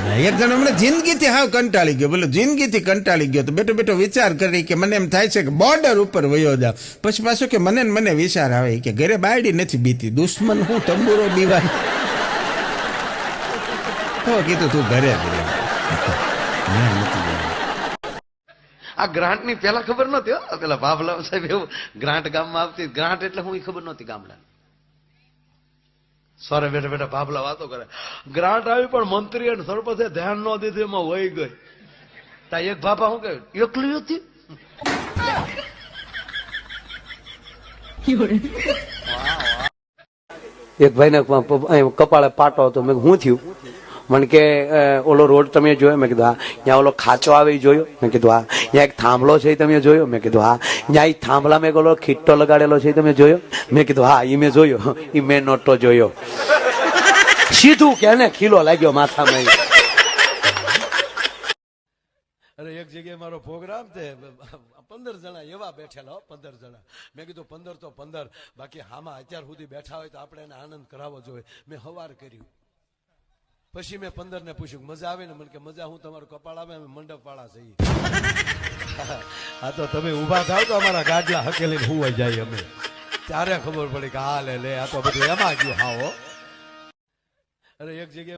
એક જણો મને જિંદગીથી હાવ કંટાળી ગયો, બોલો જિંદગીથી કંટાળી ગયો તો બેઠો બેઠો વિચાર કરી કે મને એમ થાય છે કે બોર્ડર ઉપર વયો જાવ. પછી પાછું કે મને ને મને વિચાર આવે કે ઘરે બાયડી નથી બીતી, દુશ્મન હું તંબુરો દીવાય. તો કીધું તું ઘરે આ ગ્રાન્ટ ની પેલા ખબર નતી. પેલા ભાભલા સાહેબ એવું ગ્રાન્ટ ગામમાં આવતી. ગ્રાન્ટ એટલે હું ખબર નહોતી ગામડા. સોરે બેઠા બેઠા ભાભલા વાતો કરે. ગ્રાન્ટ આવી પણ મંત્રી અને સરપંચે ધ્યાન ન દીધું, એમાં વહી ગઈ. તા એક બાપા શું કહે એકલી હતી. એક ભાઈને કપાળે પાટો હતો. મેં શું થયું? મને કે ઓલો રોડ તમે જોયો? મેં કીધું હા. ત્યાં ઓલો ખાચો આવે જોયો? મેં કીધું હા. ત્યાં એક થાંભલો છે એ તમે જોયો? મેં કીધું હા. ત્યાં એ થાંભલામાં એક ઓલો ખીટ્ટો લગાડેલો છે એ તમે જોયો? મેં કીધું હા એ મેં જોયો. એ મેં નહોતો જોયો. સીધું કે ને ખીલો લાગ્યો માથામાં. અરે એક જગ્યાએ મારો પ્રોગ્રામ છે, 15 જણા એવા બેઠેલા, 15 જણા. મેં કીધું 15 તો 15, બાકી હામાં અત્યાર સુધી બેઠા હોય તો આપણે એને આનંદ કરાવવો જોઈએ. મેં હવાર કર્યું. પછી મેં 15 ને પૂછ્યું મજા આવે ને? મને કે મજા હું તમારું કપાળ આવે, અમે મંડપ વાળા છીએ. હા તો તમે ઉભા થાવ તો અમારા ગાડલા હકેલીને હુવાઈ જાય અમે. ત્યારે ખબર પડી કે હા લે આ તો બધું એમાં ગયું. હા હો. અરે એક જગ્યાએ